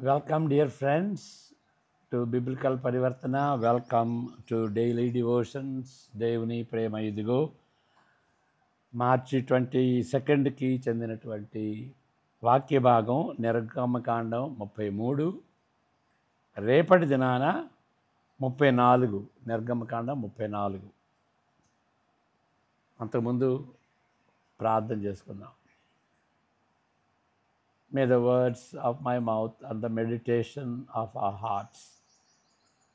Welcome, dear friends, to Biblical Parivartana. Welcome to Daily Devotions. దేవుని ప్రేమ ఇదిగో మార్చి 22కి చెందినటువంటి వాక్య భాగం నిర్గమకాండం 33, రేపటి దినాన 34, నిర్గమకాండం 34. అంతకుముందు ప్రార్థన చేసుకుందాం. May the words of my mouth and the meditation of our hearts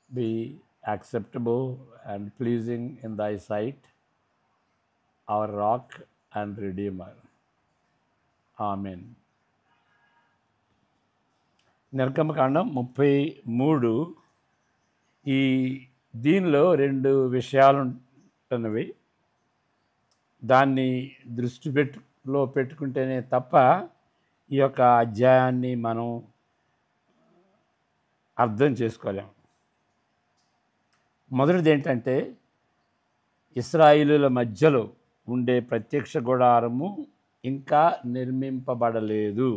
be acceptable and pleasing in thy sight, our rock and redeemer. Amen. నిర్గమకాండం 33. ఈ దీనిలో రెండు విషయాలు ఉంటున్నవి. దాన్ని దృష్టిలో పెట్టుకుంటేనే తప్ప ఈ యొక్క అధ్యాయాన్ని మనం అర్థం చేసుకోలేము. మొదటిది ఏంటంటే, ఇశ్రాయేలుల మధ్యలో ఉండే ప్రత్యక్ష గుడారము ఇంకా నిర్మింపబడలేదు.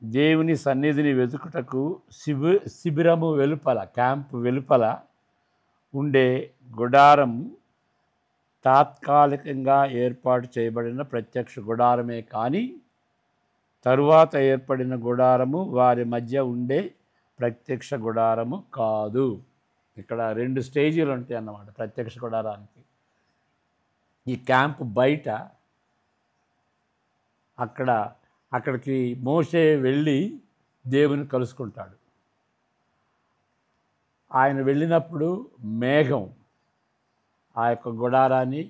దేవుని సన్నిధిని వెతుకుటకు శిబిరము వెలుపల, క్యాంపు వెలుపల ఉండే గుడారము తాత్కాలికంగా ఏర్పాటు చేయబడిన ప్రత్యక్ష గుడారమే కానీ తరువాత ఏర్పడిన గుడారము వారి మధ్య ఉండే ప్రత్యక్ష గుడారము కాదు. ఇక్కడ రెండు స్టేజీలు ఉంటాయి అన్నమాట ప్రత్యక్ష గుడారానికి. ఈ క్యాంపు బయట అక్కడికి మోషే వెళ్ళి దేవుని కలుసుకుంటాడు. ఆయన వెళ్ళినప్పుడు మేఘం ఆ యొక్క గుడారాన్ని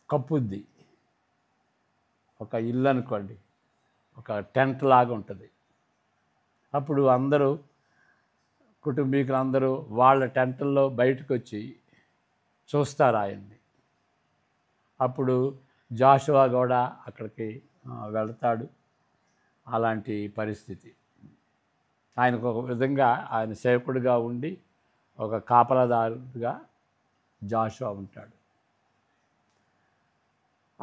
కప్పుద్ది. ఒక ఇల్లు అనుకోండి, ఒక టెంట్ లాగా ఉంటుంది. అప్పుడు అందరూ కుటుంబీకులు అందరూ వాళ్ళ టెంట్ల్లో బయటకు వచ్చి చూస్తారు ఆయన్ని. అప్పుడు జాషువా కూడా అక్కడికి వెళ్తాడు. అలాంటి పరిస్థితి. ఆయనకు ఒక విధంగా ఆయన సేవకుడిగా ఉండి ఒక కాపలాదారుగా జాషువా ఉంటాడు.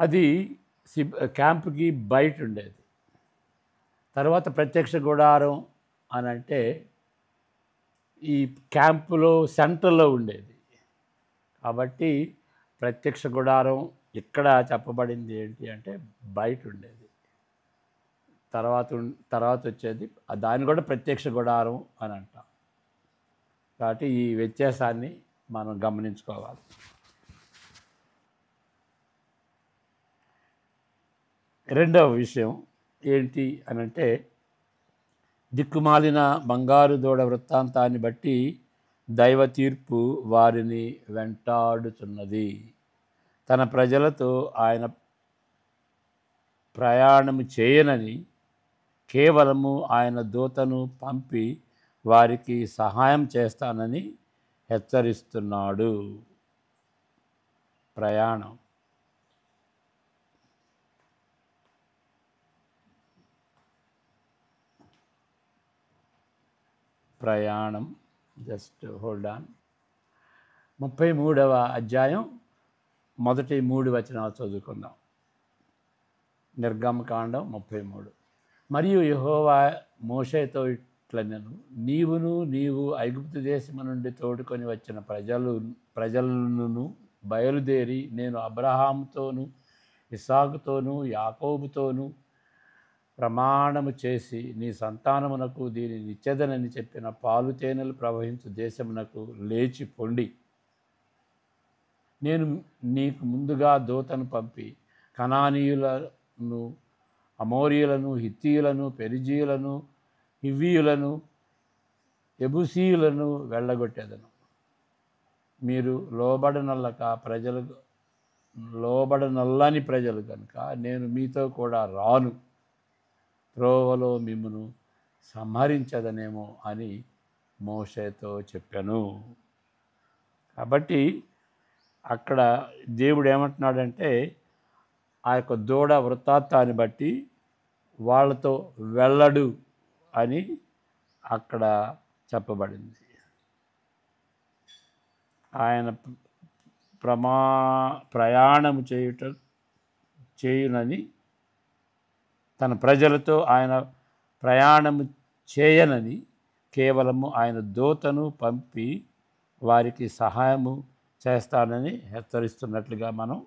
అది క్యాంపుకి బయట ఉండేది. తర్వాత ప్రత్యక్ష గుడారం అని అంటే ఈ క్యాంపులో సెంటర్లో ఉండేది. కాబట్టి ప్రత్యక్ష గుడారం ఇక్కడ చెప్పబడింది ఏంటి అంటే బయట ఉండేది. తర్వాత వచ్చేది దాన్ని కూడా ప్రత్యక్ష గుడారం అని అంటాం. కాబట్టి ఈ వ్యత్యాసాన్ని మనం గమనించుకోవాలి. రెండవ విషయం ఏంటి అనంటే, దిక్కుమాలిన బంగారు దూడ వృత్తాంతాన్ని బట్టి దైవ తీర్పు వారిని వెంటాడుతున్నది. తన ప్రజలతో ఆయన ప్రయాణము చేయనని కేవలము ఆయన దూతను పంపి వారికి సహాయం చేస్తానని హెచ్చరిస్తున్నాడు. ప్రయాణం జస్ట్ హోల్డ్ ఆన్. 33వ అధ్యాయం మొదటి 3 వచనాలు చదువుకుందాం. నిర్గమకాండం 33. మరియు యెహోవా మోషేతో ఇట్లనెను, నీవు ఐగుప్తు దేశము నుండి తోడుకొని వచ్చిన ప్రజలను బయలుదేరి నేను అబ్రహాముతోనూ ఇస్సాకుతోనూ యాకోబుతోనూ ప్రమాణము చేసి నీ సంతానమునకు దీనిని ఇచ్చెదనని చెప్పిన పాలు తేనెలు ప్రవహించు దేశమునకు లేచి పొండి. నేను నీకు ముందుగా దూతను పంపి కనానీయులను, అమోరీయులను, హిత్తీయులను, పెరిజీయులను, హివ్వీయులను, యెబూసీయులను వెళ్ళగొట్టేదను. మీరు లోబడనల్లని ప్రజలు కనుక నేను మీతో కూడా రాను, త్రోవలో మిమ్మును సంహరించదనేమో అని మోషేతో చెప్పాను. కాబట్టి అక్కడ దేవుడు ఏమంటున్నాడంటే, ఆ యొక్క దూడ వృత్తాంతాన్ని బట్టి వాళ్ళతో వెళ్ళడు అని అక్కడ చెప్పబడింది. ఆయన ప్రయాణము చేయునని తన ప్రజలతో ఆయన ప్రయాణము చేయనని కేవలము ఆయన దూతను పంపి వారికి సహాయము చేస్తానని హెచ్చరిస్తున్నట్లుగా మనం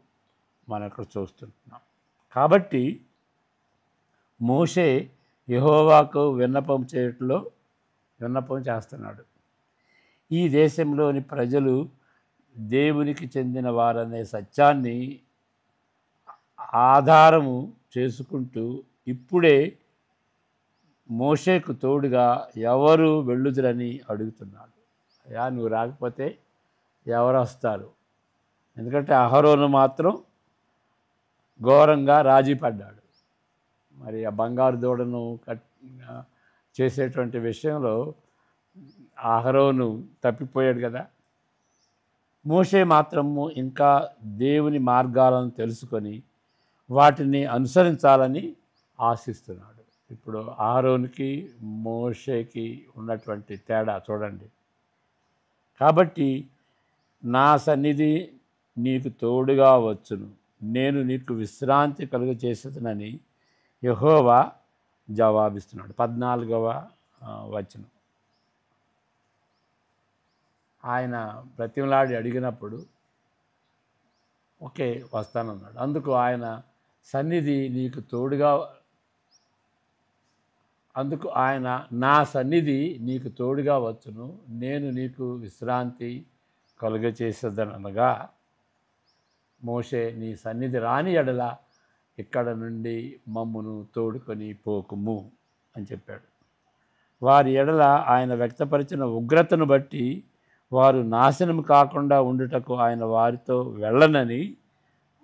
ఇక్కడ చూస్తున్నాం. కాబట్టి మోషే యెహోవాకు విన్నపం చేస్తున్నాడు. ఈ దేశంలోని ప్రజలు దేవునికి చెందిన వారనే సత్యాన్ని ఆధారము చేసుకుంటూ ఇప్పుడే మోషేకు తోడుగా ఎవరు వెళ్ళుదురని అడుగుతున్నాడు. అయ్యా, నువ్వు రాకపోతే ఎవరు వస్తారు? ఎందుకంటే అహరోను మాత్రం ఘోరంగా రాజీ పడ్డాడు. మరి ఆ బంగారు దూడను చేసేటువంటి విషయంలో అహరోను తప్పిపోయాడు కదా. మోషే మాత్రము ఇంకా దేవుని మార్గాలను తెలుసుకొని వాటిని అనుసరించాలని ఆశిస్తున్నాడు. ఇప్పుడు అహరోనుకి మోషేకి ఉన్నటువంటి తేడా చూడండి. కాబట్టి నా సన్నిధి నీకు తోడుగా వచ్చును, నేను నీకు విశ్రాంతి కలుగచేసేదనని యెహోవా జవాబిస్తున్నాడు. 14వ వచనం. ఆయన బ్రతిమలాడి అడిగినప్పుడు ఓకే వస్తానన్నాడు. అందుకు ఆయన నా సన్నిధి నీకు తోడుగా వచ్చును, నేను నీకు విశ్రాంతి కలుగచేసేదనగా మోషే, నీ సన్నిధి రాని ఎడల ఇక్కడ నుండి మమ్మును తోడుకొని పోకుము అని చెప్పాడు. వారి ఎడల ఆయన వ్యక్తపరిచిన ఉగ్రతను బట్టి వారు నాశనం కాకుండా ఉండుటకు ఆయన వారితో వెళ్ళనని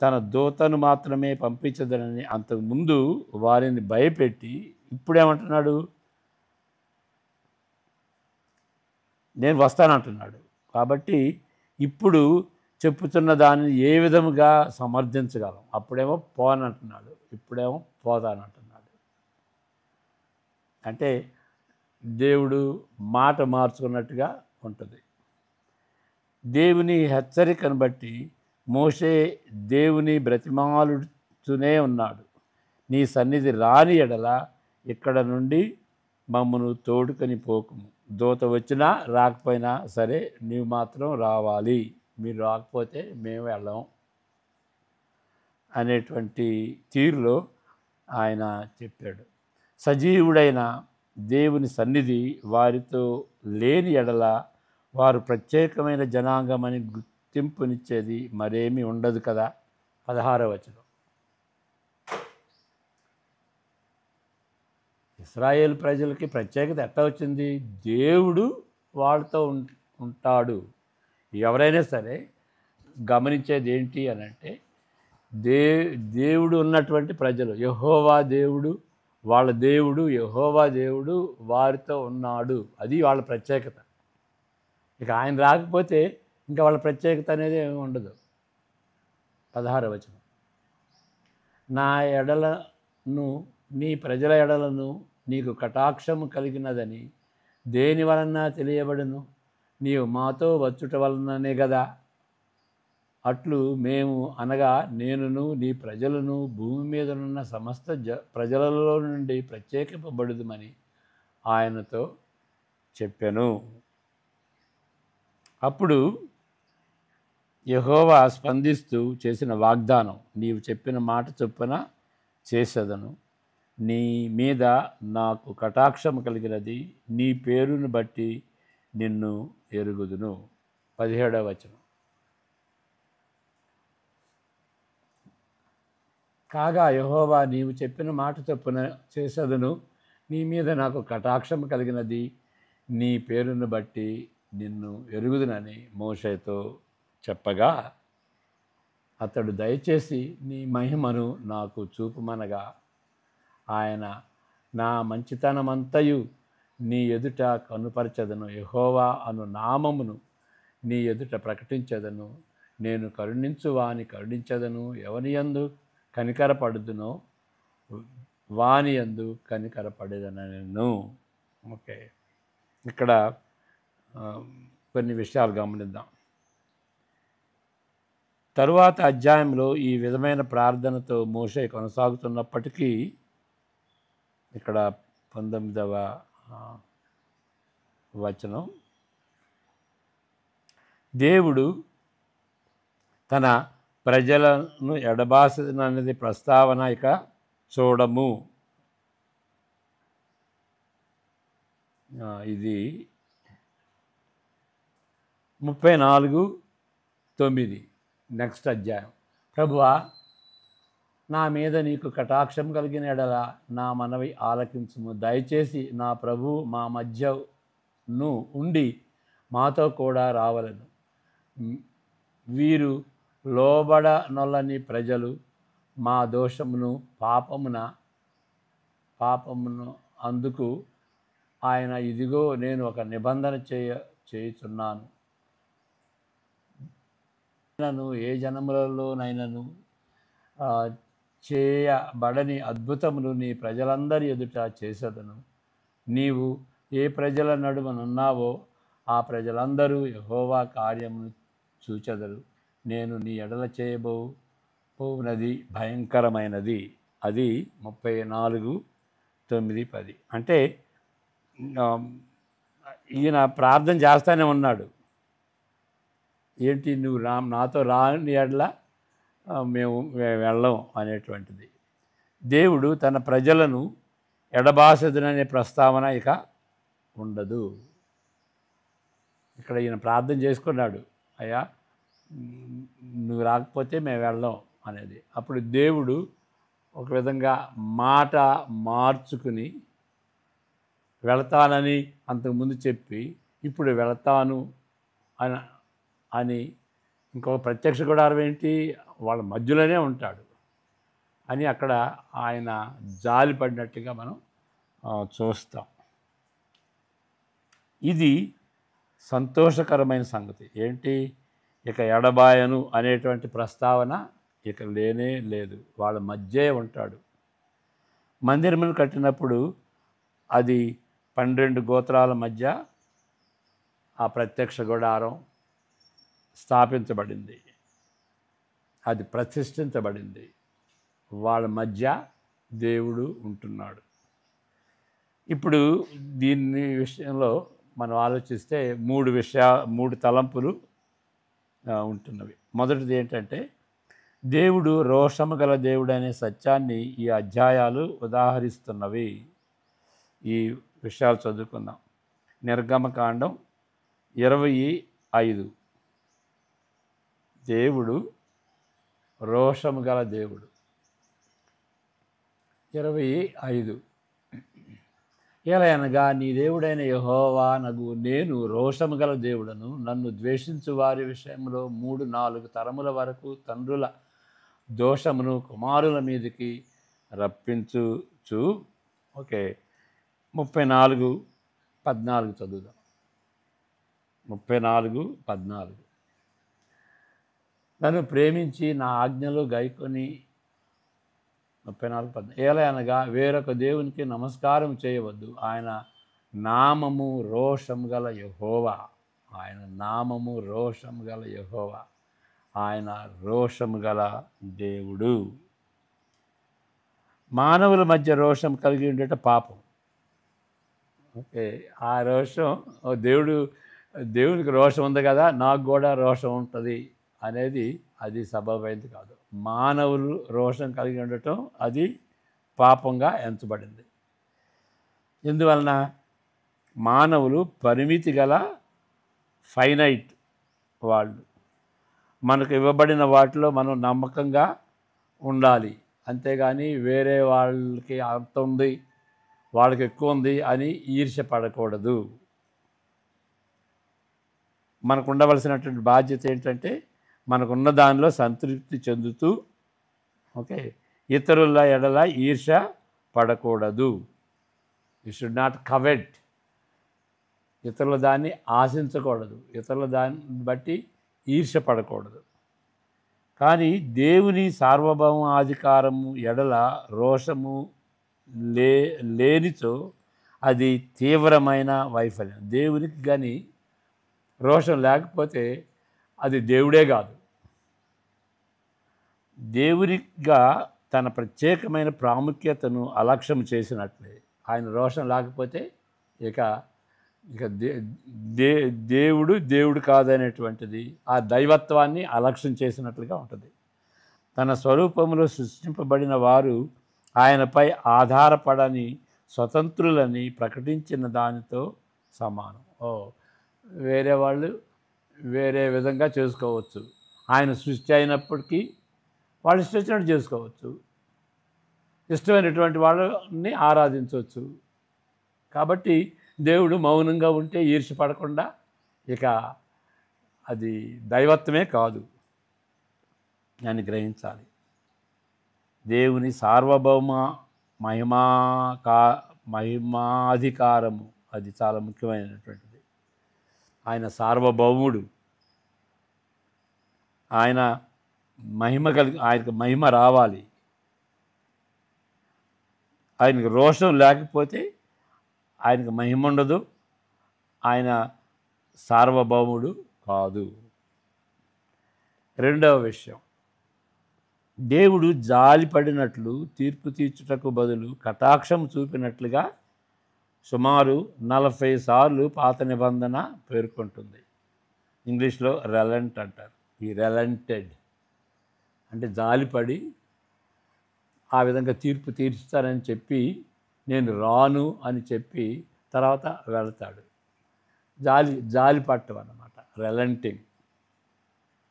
తన దూతను మాత్రమే పంపించదనని అంతకుముందు వారిని భయపెట్టి ఇప్పుడేమంటున్నాడు? నేను వస్తానంటున్నాడు. కాబట్టి ఇప్పుడు చెప్పుతున్న దానిని ఏ విధముగా సమర్థించగలం? అప్పుడేమో పోనంటున్నాడు, ఇప్పుడేమో పోతానంటున్నాడు. అంటే దేవుడు మాట మార్చుకున్నట్టుగా ఉంటుంది. దేవుని హెచ్చరికను బట్టి మోషే దేవుని బ్రతిమాలుతూనే ఉన్నాడు. నీ సన్నిధి రాని ఎడల ఇక్కడ నుండి మమ్మను తోడుకొని పోకుము. దూత వచ్చినా రాకపోయినా సరే నీవు మాత్రం రావాలి, మీరు రాకపోతే మేము వెళ్ళం అనేటువంటి తీరులో ఆయన చెప్పాడు. సజీవుడైన దేవుని సన్నిధి వారితో లేని ఎడల వారు ప్రత్యేకమైన జనాంగమని గుర్తింపునిచ్చేది మరేమీ ఉండదు కదా. 16వ వచనం. ఇశ్రాయేలు ప్రజలకి ప్రత్యేకత ఎట్లా వచ్చింది? దేవుడు వాళ్ళతో ఉంటాడు. ఎవరైనా సరే గమనించేది ఏంటి అని అంటే, దేవుడు ఉన్నటువంటి ప్రజలు, యెహోవా దేవుడు వాళ్ళ దేవుడు, యెహోవా దేవుడు వారితో ఉన్నాడు. అది వాళ్ళ ప్రత్యేకత. ఇక ఆయన రాకపోతే ఇంకా వాళ్ళ ప్రత్యేకత అనేది ఏమి ఉండదు. 16వ వచనం. నా ఎడలను, నీ ప్రజల ఎడలను నీకు కటాక్షము కలిగినదని దేని వలన తెలియబడును? నీవు మాతో వచ్చుట వలననే కదా. అట్లు మేము అనగా నేనును నీ ప్రజలను భూమి మీదనున్న సమస్త ప్రజలలో నుండి ప్రత్యేకింపబడుదుమని ఆయనతో చెప్పెను. అప్పుడు యెహోవా స్పందిస్తూ చేసిన వాగ్దానం, నీవు చెప్పిన మాట చొప్పున చేసేదను, నీ మీద నాకు కటాక్షం కలిగినది, నీ పేరును బట్టి నిన్ను ఎరుగుదును. 17వ వచనం. కాగా యెహోవా, నీవు చెప్పిన మాట చొప్పున చేసేదను, నీ మీద నాకు కటాక్షం కలిగినది, నీ పేరును బట్టి నిన్ను ఎరుగుదునని మోషేతో చెప్పగా, అతడు దయచేసి నీ మహిమను నాకు చూపుమనగా ఆయన, నా మంచితనమంతయు నీ ఎదుట కనుపరచదను, యెహోవా అను నామమును నీ ఎదుట ప్రకటించదను, నేను కరుణించు వాని కరుణించదను, ఎవని యందు కనికరపడుదునో వాని యందు కనికరపడేదనను. ఓకే, ఇక్కడ కొన్ని విషయాలు గమనిద్దాం. తరువాత అధ్యాయంలో ఈ విధమైన ప్రార్థనతో మోషే కొనసాగుతున్నప్పటికీ ఇక్కడ 19వ వచనం, దేవుడు తన ప్రజలను ఎడబాసిననేది ప్రస్తావన ఇక చూడము. ఇది 34:9 నెక్స్ట్ అధ్యాయం. ప్రభువా, నా మీద నీకు కటాక్షం కలిగిన ఎడల నా మనవి ఆలకించుము. దయచేసి నా ప్రభువు మా మధ్యను ఉండి మాతో కూడా రావలెను. వీరు లోబడనొల్లని ప్రజలు మా దోషమును పాపమును అందుకు ఆయన, ఇదిగో నేను ఒక నిబంధన చేయుచున్నాను. ఏ జనములలోనైనను చేయబడని అద్భుతములు నీ ప్రజలందరి ఎదుట చేసేదను. నీవు ఏ ప్రజల నడుమనున్నావో ఆ ప్రజలందరూ యెహోవా కార్యమును చూచెదరు. నేను నీ ఎడల చేయబోనది భయంకరమైనది. అది 34:9-10. అంటే ఈయన ప్రార్థన చేస్తూనే ఉన్నాడు. ఏంటి, నువ్వు నాతో రాని ఎడల మేము వెళ్ళం అనేటువంటిది. దేవుడు తన ప్రజలను ఎడబాసెదననే ప్రస్తావన ఇక ఉండదు. ఇక్కడ ఈయన ప్రార్థన చేసుకున్నాడు, అయ్యా నువ్వు రాకపోతే మేము వెళ్ళం అనేది. అప్పుడు దేవుడు ఒక విధంగా మాట మార్చుకుని వెళతానని అంతకుముందు చెప్పి ఇప్పుడు వెళతాను అని ఇంకొక ప్రత్యక్ష గుడారం ఏంటి, వాళ్ళ మధ్యలోనే ఉంటాడు అని అక్కడ ఆయన జాలి పడినట్టుగా మనం చూస్తాం. ఇది సంతోషకరమైన సంగతి. ఏంటి, ఇక ఎడబాయను అనేటువంటి ప్రస్తావన ఇక లేనే లేదు. వాళ్ళ మధ్యే ఉంటాడు. మందిరమును కట్టినప్పుడు అది 12 గోత్రాల మధ్య ఆ ప్రత్యక్ష గుడారం స్థాపించబడింది, అది ప్రతిష్ఠించబడింది. వాళ్ళ మధ్య దేవుడు ఉంటున్నాడు. ఇప్పుడు దీని విషయంలో మనం ఆలోచిస్తే 3 తలంపులు ఉంటున్నవి. మొదటిది ఏంటంటే, దేవుడు రోషము గల దేవుడు అనే సత్యాన్ని ఈ అధ్యాయాలు ఉదాహరిస్తున్నవి. ఈ విషయాలు చదువుకుందాం. నిర్గమకాండం 25. దేవుడు రోషము గల దేవుడు. 25. ఎలయనగా నీ దేవుడైన యెహోవా నగు నేను రోషము గల దేవుడను. నన్ను ద్వేషించు వారి విషయంలో 3-4 తరముల వరకు తండ్రుల దోషమును కుమారుల మీదకి రప్పించుచు. ఓకే, 34:14 చదువుదాం. 34:14. నన్ను ప్రేమించి నా ఆజ్ఞలు గైకొని 34:14. ఏలయనగా వేరొక దేవునికి నమస్కారం చేయవద్దు. ఆయన నామము రోషము గల యెహోవా. ఆయన నామము రోషము గల యెహోవా. ఆయన రోషము గల దేవుడు. మానవుల మధ్య రోషం కలిగి ఉండేట పాపం. ఓకే, ఆ రోషం దేవునికి రోషం ఉంది కదా, నాకు కూడా రోషం ఉంటుంది అనేది అది సబబైంది కాదు. మానవులు రోషం కలిగి ఉండటం అది పాపంగా ఎంచబడింది. ఎందువలన? మానవులు పరిమితి గల ఫైనైట్ వాళ్ళు. మనకు ఇవ్వబడిన వాటిలో మనం నమ్మకంగా ఉండాలి, అంతేగాని వేరే వాళ్ళకి అంత ఉంది వాళ్ళకి ఎక్కువ ఉంది అని ఈర్ష్య పడకూడదు. మనకు ఉండవలసినటువంటి బాధ్యత ఏంటంటే, మనకున్న దానిలో సంతృప్తి చెందుతూ, ఓకే, ఇతరుల ఎడల ఈర్ష్య పడకూడదు. You should not covet. ఇతరుల దాన్ని ఆశించకూడదు, ఇతరుల దాన్ని బట్టి ఈర్ష్య పడకూడదు. కానీ దేవుని సార్వభౌమాధికారము ఎడల రోషము లేనిచో అది తీవ్రమైన వైఫల్యం. దేవునికి కానీ రోషం లేకపోతే అది దేవుడే కాదు. దేవునిగా తన ప్రత్యేకమైన ప్రాముఖ్యతను అలక్ష్యం చేసినట్లే. ఆయన రోషం లేకపోతే ఇక ఇక దేవుడు దేవుడు కాదనేటువంటిది ఆ దైవత్వాన్ని అలక్ష్యం చేసినట్లుగా ఉంటుంది. తన స్వరూపంలో సృష్టింపబడిన వారు ఆయనపై ఆధారపడని స్వతంత్రులని ప్రకటించిన దానితో సమానం. వేరే వాళ్ళు వేరే విధంగా చేసుకోవచ్చు. ఆయన సృష్టి అయినప్పటికీ వాళ్ళు ఇష్టం వచ్చినట్టు చేసుకోవచ్చు, ఇష్టమైనటువంటి వాళ్ళని ఆరాధించవచ్చు. కాబట్టి దేవుడు మౌనంగా ఉంటే ఈర్ష్యపడకుండా ఇక అది దైవత్వమే కాదు అని గ్రహించాలి. దేవుని సార్వభౌమ మహిమాధికారము అది చాలా ముఖ్యమైనటువంటిది. ఆయన సార్వభౌముడు, ఆయన ఆయనకు మహిమ రావాలి. ఆయనకు రోషం లేకపోతే ఆయనకు మహిమ ఉండదు, ఆయన సార్వభౌముడు కాదు. రెండవ విషయం, దేవుడు జాలిపడినట్లు తీర్పు తీర్చుటకు బదులు కటాక్షం చూపినట్లుగా సుమారు 40 సార్లు పాత నిబంధన పేర్కొంటుంది. ఇంగ్లీష్లో రెలెంట్ అంటారు. ఈ రెలెంటెడ్ అంటే జాలిపడి ఆ విధంగా తీర్పు తీర్చుతానని చెప్పి నేను రాను అని చెప్పి తర్వాత వెళ్తాడు. జాలి పట్టం అన్నమాట రెలెంటింగ్.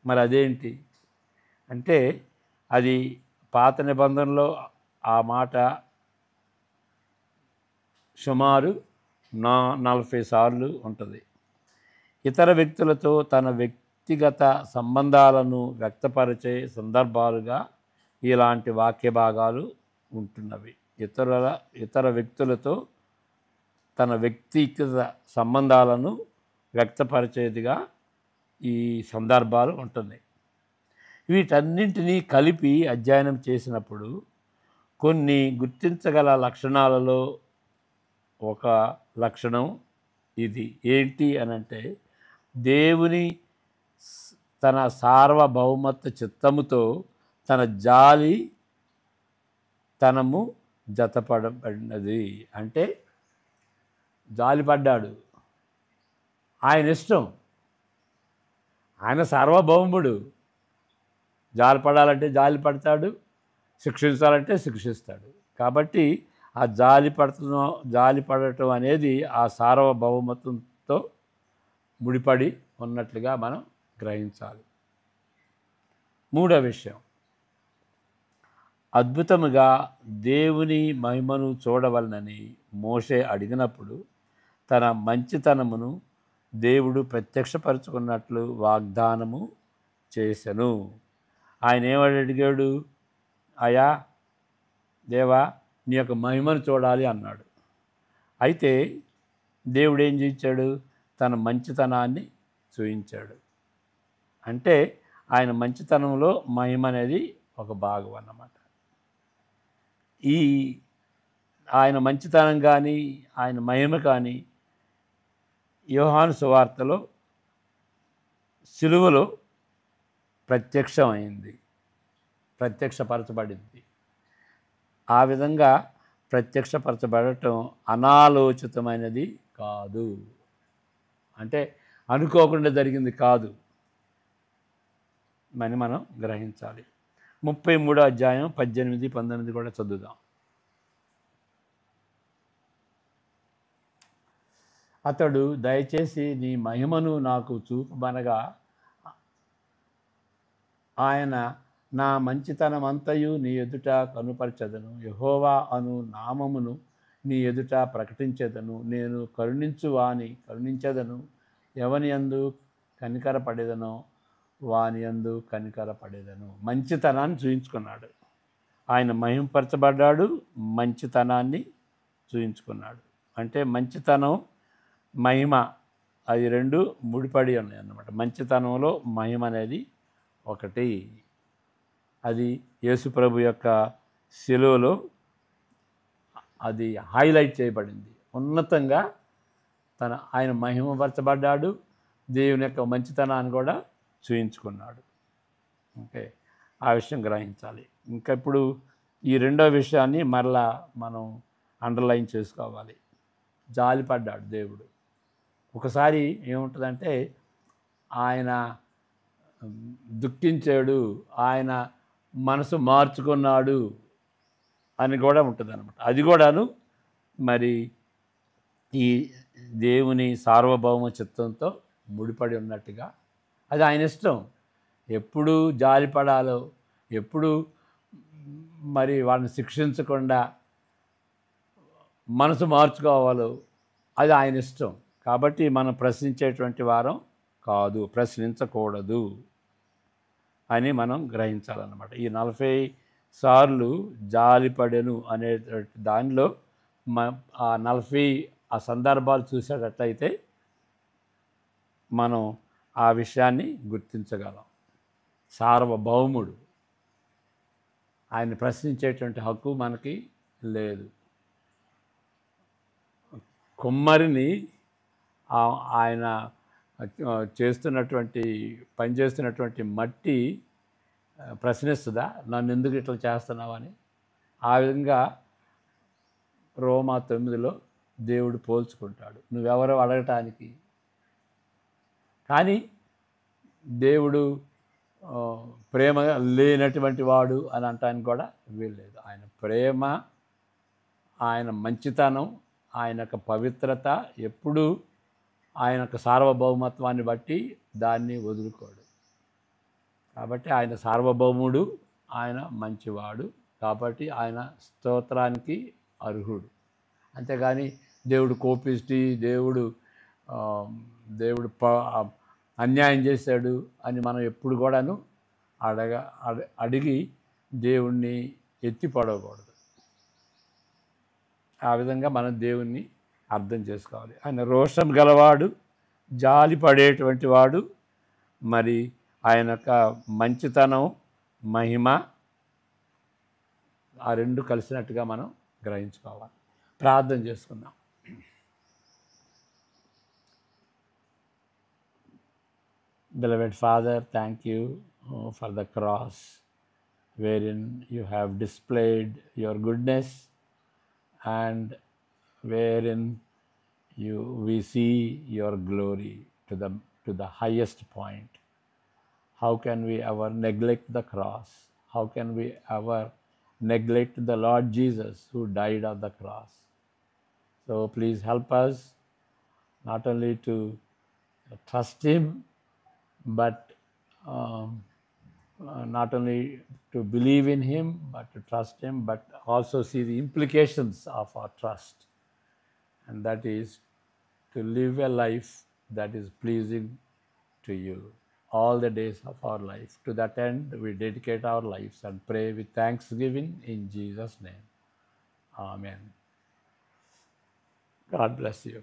మరి అదేంటి అంటే అది పాత నిబంధనలో ఆ మాట సుమారు 40 సార్లు ఉంటుంది. ఇతర వ్యక్తులతో తన వ్యక్తిగత సంబంధాలను వ్యక్తపరిచే సందర్భాలుగా ఇలాంటి వాక్య భాగాలు ఉంటున్నవి. ఇతర వ్యక్తులతో తన వ్యక్తిగత సంబంధాలను వ్యక్తపరిచేదిగా ఈ సందర్భాలు ఉంటున్నాయి. వీటన్నింటినీ కలిపి అధ్యయనం చేసినప్పుడు కొన్ని గుర్తించగల లక్షణాలలో ఒక లక్షణం ఇది. ఏంటి అనంటే దేవుని తన సార్వభౌమత్వ చిత్తముతో తన జాలి తనము జతపడబడినది. అంటే జాలిపడ్డాడు, ఆయన ఇష్టం, ఆయన సార్వభౌముడు. జాలిపడాలంటే జాలి పడతాడు, శిక్షించాలంటే శిక్షిస్తాడు. కాబట్టి ఆ జాలి పడటం అనేది ఆ సార్వభౌమత్వంతో ముడిపడి ఉన్నట్లుగా మనం గ్రహించాలి. మూడవ విషయం, అద్భుతముగా దేవుని మహిమను చూడవలనని మోషే అడిగినప్పుడు తన మంచితనమును దేవుడు ప్రత్యక్షపరుచుకున్నట్లు వాగ్దానము చేసెను. ఆయన ఏమని అడిగాడు? అయా దేవా, నీ యొక్క మహిమను చూడాలి అన్నాడు. అయితే దేవుడు ఏం చేయించాడు? తన మంచితనాన్ని చూపించాడు. అంటే ఆయన మంచితనంలో మహిమ అనేది ఒక భాగం అన్నమాట. ఈ ఆయన మంచితనం కానీ ఆయన మహిమ కానీ యోహాను సువార్తలో సిలువలో ప్రత్యక్షపరచబడింది. ఆ విధంగా ప్రత్యక్షపరచబడటం అనాలోచితమైనది కాదు, అంటే అనుకోకుండా జరిగింది కాదు అని మనం గ్రహించాలి. 33వ అధ్యాయం 18, 19 కూడా చదువుదాం. అతడు దయచేసి నీ మహిమను నాకు చూపమనగా ఆయన నా మంచితనమంతయు నీ ఎదుట కనుపరచెదను, యెహోవా అను నామమును నీ ఎదుట ప్రకటించెదను. నేను కరుణించెదను, ఎవని యందు కనికరపడేదనో వాని యందు కనికరపడేదను. మంచితనాన్ని చూయించుకున్నాడు. ఆయన మహిమపరచబడ్డాడు, మంచితనాన్ని చూయించుకున్నాడు. అంటే మంచితనం మహిమ అది రెండు ముడిపడి ఉన్నాయి అన్నమాట. మంచితనంలో మహిమ అనేది ఒకటి. అది యేసుప్రభు యొక్క శిలువలో అది హైలైట్ చేయబడింది. ఉన్నతంగా ఆయన మహిమపరచబడ్డాడు, దేవుని యొక్క మంచితనాన్ని కూడా చూయించుకున్నాడు. ఓకే, ఆ విషయం గ్రహించాలి. ఇంకా ఇప్పుడు ఈ రెండో విషయాన్ని మరలా మనం అండర్లైన్ చేసుకోవాలి. జాలిపడ్డాడు దేవుడు. ఒకసారి ఏముంటుందంటే ఆయన దుఃఖించాడు, ఆయన మనసు మార్చుకున్నాడు అని కూడా ఉంటుందన్నమాట. అది కూడాను మరి ఈ దేవుని సార్వభౌమ చిత్తంతో ముడిపడి ఉన్నట్టుగా, అది ఆయన ఇష్టం. ఎప్పుడు జాలిపడాలో, ఎప్పుడు మరి వాళ్ళని శిక్షించకుండా మనసు మార్చుకోవాలో అది ఆయన ఇష్టం. కాబట్టి మనం ప్రశ్నించేటువంటి వారం కాదు, ప్రశ్నించకూడదు అని మనం గ్రహించాలన్నమాట. ఈ 40 సార్లు జాలిపడెను అనే దానిలో ఆ 40 ఆ సందర్భాలు చూసేటట్లయితే మనం ఆ విషయాన్ని గుర్తించగలం. సార్వభౌముడు, ఆయన ప్రశ్నించేటువంటి హక్కు మనకి లేదు. కుమ్మరిని ఆయన పనిచేస్తున్నటువంటి మట్టి ప్రశ్నిస్తుందా, నన్ను ఎందుకు ఇట్లా చేస్తున్నావని? ఆ విధంగా రోమా 9లో దేవుడు పోల్చుకుంటాడు, నువ్వెవరో అడగటానికి. కానీ దేవుడు ప్రేమ లేనటువంటి వాడు అని అనటానికి కూడా వీల్లేదు. ఆయన ప్రేమ, ఆయన మంచితనం, ఆయన యొక్క పవిత్రత ఎప్పుడూ ఆయన యొక్క సార్వభౌమత్వాన్ని బట్టి దాన్ని వదులుకోడు. కాబట్టి ఆయన సార్వభౌముడు, ఆయన మంచివాడు, కాబట్టి ఆయన స్తోత్రానికి అర్హుడు. అంతేగాని దేవుడు కోపిష్టి, దేవుడు అన్యాయం చేశాడు అని మనం ఎప్పుడు కూడాను అడిగి దేవుణ్ణి ఎత్తి పడకూడదు. ఆ విధంగా మనం దేవుణ్ణి అర్థం చేసుకోవాలి. ఆయన రోషం గలవాడు, జాలి పడేటువంటి వాడు, మరి ఆయన యొక్క మంచితనం, మహిమ ఆ రెండు కలిసినట్టుగా మనం గ్రహించుకోవాలి. ప్రార్థన చేసుకుందాం. Beloved Father, thank you for the cross wherein you have displayed your goodness and wherein we see your glory to the highest point. How can we ever neglect the cross? How can we ever neglect the Lord Jesus who died on the cross? So please help us not only to trust him, but not only to believe in him, but to trust him, but also see the implications of our trust. And that is to live a life that is pleasing to you all the days of our life. To that end, we dedicate our lives and pray with thanksgiving in Jesus' name. Amen. God bless you.